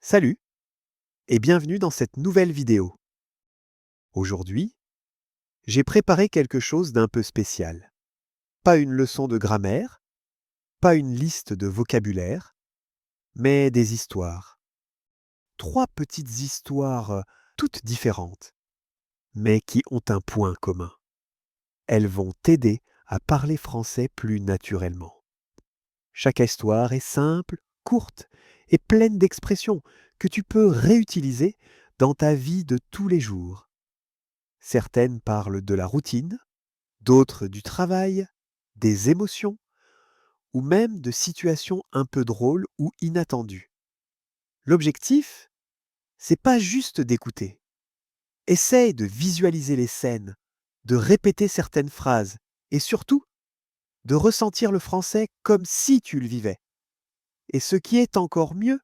Salut et bienvenue dans cette nouvelle vidéo. Aujourd'hui, j'ai préparé quelque chose d'un peu spécial. Pas une leçon de grammaire, pas une liste de vocabulaire, mais des histoires. Trois petites histoires toutes différentes, mais qui ont un point commun. Elles vont t'aider à parler français plus naturellement. Chaque histoire est simple, courte et pleine d'expressions que tu peux réutiliser dans ta vie de tous les jours. Certaines parlent de la routine, d'autres du travail, des émotions ou même de situations un peu drôles ou inattendues. L'objectif, c'est pas juste d'écouter. Essaye de visualiser les scènes, de répéter certaines phrases et surtout de ressentir le français comme si tu le vivais. Et ce qui est encore mieux,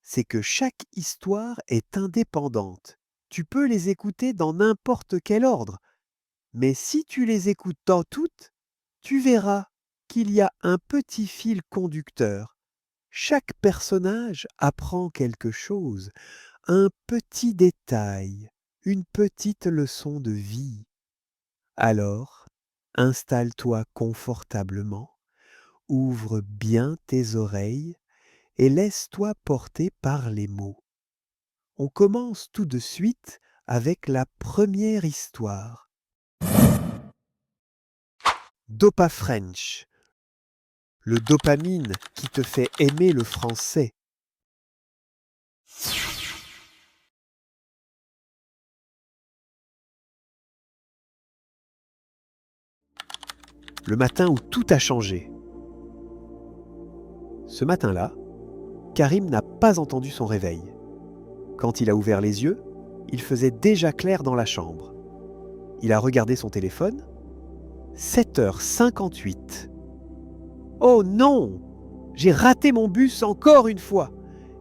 c'est que chaque histoire est indépendante. Tu peux les écouter dans n'importe quel ordre. Mais si tu les écoutes dans toutes, tu verras qu'il y a un petit fil conducteur. Chaque personnage apprend quelque chose, un petit détail, une petite leçon de vie. Alors, installe-toi confortablement, ouvre bien tes oreilles et laisse-toi porter par les mots. On commence tout de suite avec la première histoire. Dopa French. Le dopamine qui te fait aimer le français. Le matin où tout a changé. Ce matin-là, Karim n'a pas entendu son réveil. Quand il a ouvert les yeux, il faisait déjà clair dans la chambre. Il a regardé son téléphone. 7h58. Oh non! J'ai raté mon bus encore une fois.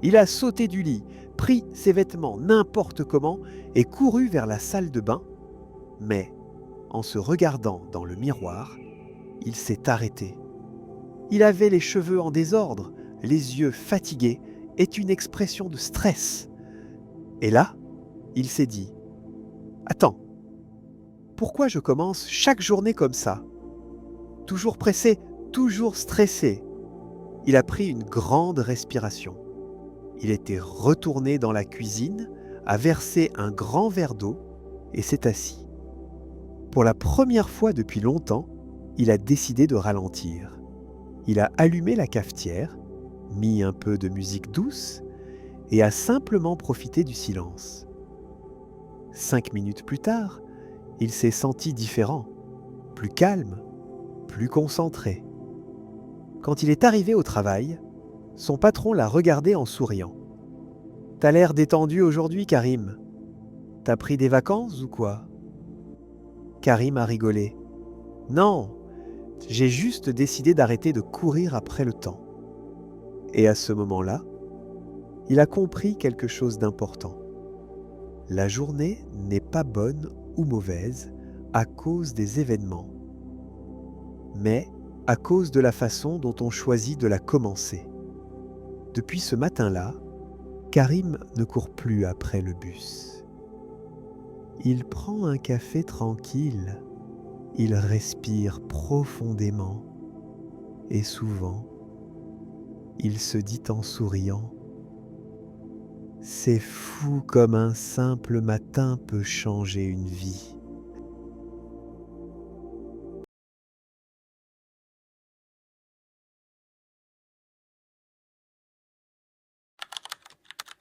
Il a sauté du lit, pris ses vêtements n'importe comment et couru vers la salle de bain. Mais, en se regardant dans le miroir, il s'est arrêté. Il avait les cheveux en désordre, les yeux fatigués et une expression de stress. Et là, il s'est dit « Attends, pourquoi je commence chaque journée comme ça? Toujours pressé, toujours stressé. » Il a pris une grande respiration. Il était retourné dans la cuisine, a versé un grand verre d'eau et s'est assis. Pour la première fois depuis longtemps, il a décidé de ralentir. Il a allumé la cafetière, mis un peu de musique douce et a simplement profité du silence. 5 minutes plus tard, il s'est senti différent, plus calme, plus concentré. Quand il est arrivé au travail, son patron l'a regardé en souriant. « T'as l'air détendu aujourd'hui, Karim. T'as pris des vacances ou quoi ?» Karim a rigolé. « Non, j'ai juste décidé d'arrêter de courir après le temps. » Et à ce moment-là, il a compris quelque chose d'important. La journée n'est pas bonne ou mauvaise à cause des événements, mais à cause de la façon dont on choisit de la commencer. Depuis ce matin-là, Karim ne court plus après le bus. Il prend un café tranquille, il respire profondément et souvent, il se dit en souriant « C'est fou comme un simple matin peut changer une vie. »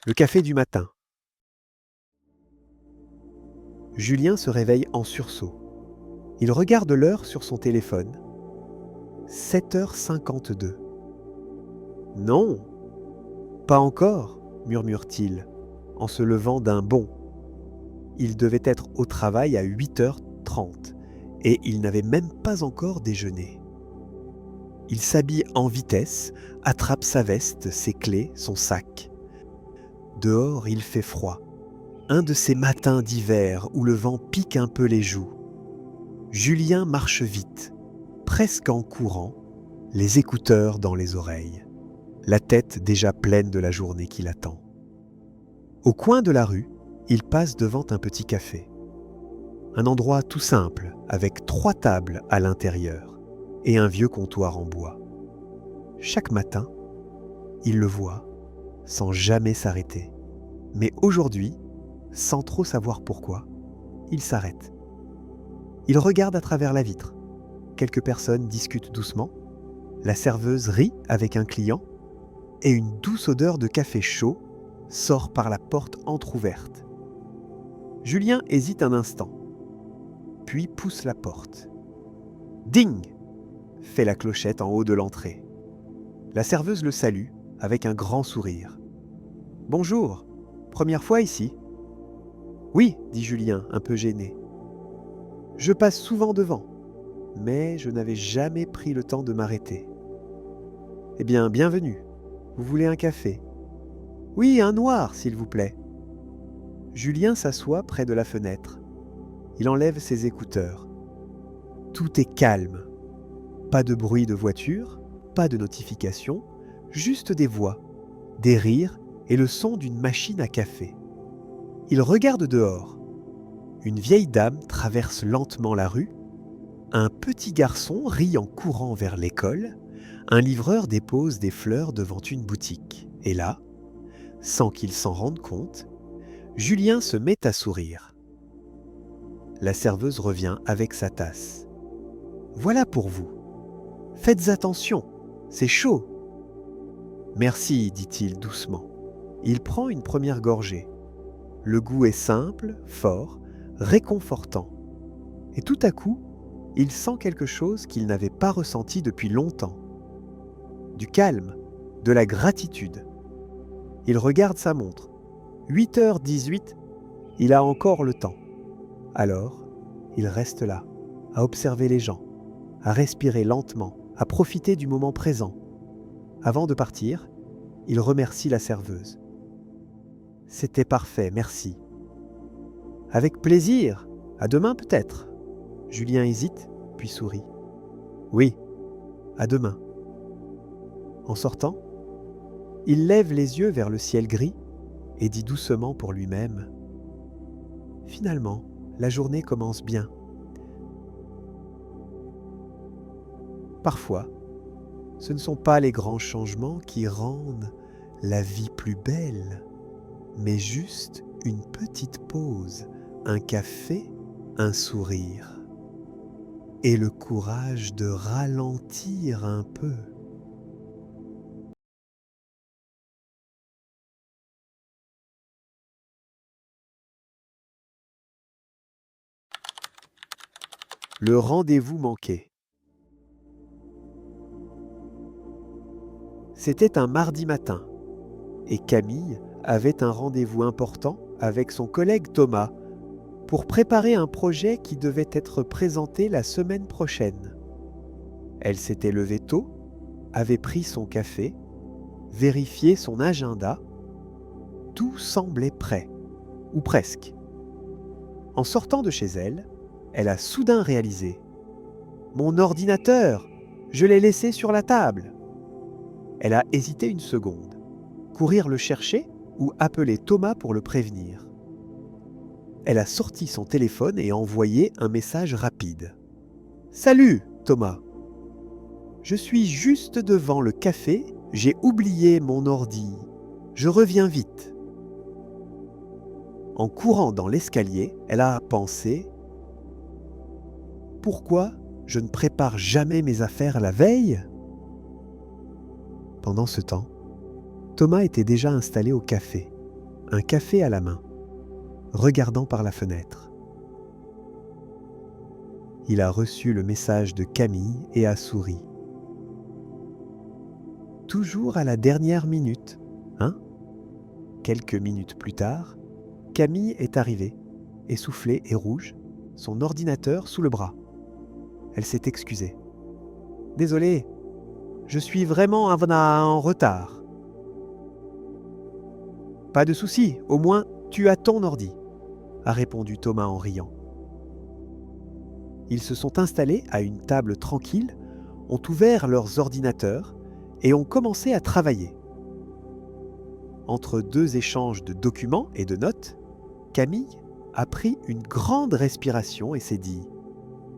Le café du matin. Julien se réveille en sursaut. Il regarde l'heure sur son téléphone. 7h52. « Non, pas encore, » murmure-t-il, en se levant d'un bond. Il devait être au travail à 8h30 et il n'avait même pas encore déjeuné. Il s'habille en vitesse, attrape sa veste, ses clés, son sac. Dehors, il fait froid. Un de ces matins d'hiver où le vent pique un peu les joues. Julien marche vite, presque en courant, les écouteurs dans les oreilles, la tête déjà pleine de la journée qui l'attend. Au coin de la rue, il passe devant un petit café. Un endroit tout simple, avec 3 tables à l'intérieur et un vieux comptoir en bois. Chaque matin, il le voit, sans jamais s'arrêter. Mais aujourd'hui, sans trop savoir pourquoi, il s'arrête. Il regarde à travers la vitre. Quelques personnes discutent doucement. La serveuse rit avec un client et une douce odeur de café chaud sort par la porte entr'ouverte. Julien hésite un instant, puis pousse la porte. Ding! Fait la clochette en haut de l'entrée. La serveuse le salue avec un grand sourire. Bonjour, première fois ici? Oui, dit Julien, un peu gêné. Je passe souvent devant, mais je n'avais jamais pris le temps de m'arrêter. Eh bien, bienvenue. Vous voulez un café? Oui, un noir, s'il vous plaît. Julien s'assoit près de la fenêtre. Il enlève ses écouteurs. Tout est calme. Pas de bruit de voiture, pas de notification, juste des voix, des rires et le son d'une machine à café. Il regarde dehors. Une vieille dame traverse lentement la rue. Un petit garçon rit en courant vers l'école. Un livreur dépose des fleurs devant une boutique. Et là, sans qu'il s'en rende compte, Julien se met à sourire. La serveuse revient avec sa tasse. Voilà pour vous. Faites attention, c'est chaud. Merci, dit-il doucement. Il prend une première gorgée. Le goût est simple, fort, réconfortant. Et tout à coup, il sent quelque chose qu'il n'avait pas ressenti depuis longtemps. Du calme, de la gratitude. Il regarde sa montre. 8h18, il a encore le temps. Alors, il reste là, à observer les gens, à respirer lentement, à profiter du moment présent. Avant de partir, il remercie la serveuse. C'était parfait, merci. Avec plaisir, à demain peut-être. Julien hésite, puis sourit. Oui, à demain. En sortant, il lève les yeux vers le ciel gris et dit doucement pour lui-même « Finalement, la journée commence bien. » Parfois, ce ne sont pas les grands changements qui rendent la vie plus belle, mais juste une petite pause, un café, un sourire et le courage de ralentir un peu. Le rendez-vous manqué. C'était un mardi matin et Camille avait un rendez-vous important avec son collègue Thomas pour préparer un projet qui devait être présenté la semaine prochaine. Elle s'était levée tôt, avait pris son café, vérifié son agenda. Tout semblait prêt, ou presque. En sortant de chez elle, elle a soudain réalisé « Mon ordinateur, je l'ai laissé sur la table !» Elle a hésité une seconde. Courir le chercher ou appeler Thomas pour le prévenir. Elle a sorti son téléphone et envoyé un message rapide. « Salut, Thomas. Je suis juste devant le café, j'ai oublié mon ordi. Je reviens vite. » En courant dans l'escalier, elle a pensé « Pourquoi je ne prépare jamais mes affaires la veille ?» Pendant ce temps, Thomas était déjà installé au café, un café à la main, regardant par la fenêtre. Il a reçu le message de Camille et a souri. Toujours à la dernière minute, hein? Quelques minutes plus tard, Camille est arrivée, essoufflée et rouge, son ordinateur sous le bras. Elle s'est excusée. « Désolée, je suis vraiment en retard. »« Pas de souci, au moins tu as ton ordi, » a répondu Thomas en riant. Ils se sont installés à une table tranquille, ont ouvert leurs ordinateurs et ont commencé à travailler. Entre deux échanges de documents et de notes, Camille a pris une grande respiration et s'est dit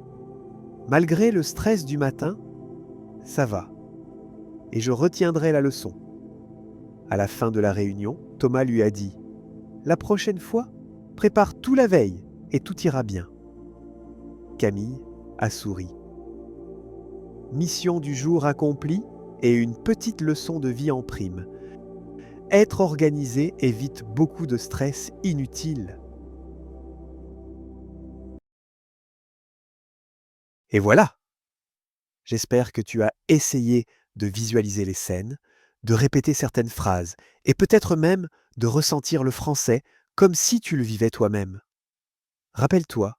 « Malgré le stress du matin, ça va, et je retiendrai la leçon. » À la fin de la réunion, Thomas lui a dit « La prochaine fois, prépare tout la veille et tout ira bien. » Camille a souri. Mission du jour accomplie et une petite leçon de vie en prime. Être organisé évite beaucoup de stress inutile. Et voilà! J'espère que tu as essayé de visualiser les scènes, de répéter certaines phrases et peut-être même de ressentir le français comme si tu le vivais toi-même. Rappelle-toi,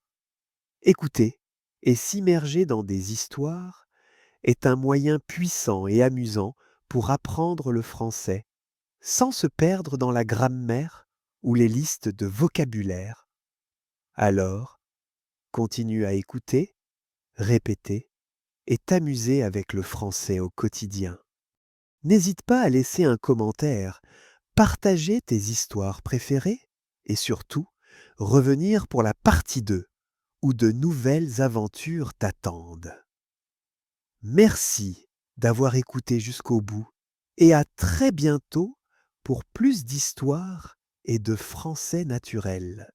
écouter et s'immerger dans des histoires est un moyen puissant et amusant pour apprendre le français sans se perdre dans la grammaire ou les listes de vocabulaire. Alors, continue à écouter, répéter et t'amuser avec le français au quotidien. N'hésite pas à laisser un commentaire, partager tes histoires préférées et surtout, revenir pour la partie 2 où de nouvelles aventures t'attendent. Merci d'avoir écouté jusqu'au bout et à très bientôt pour plus d'histoires et de français naturel.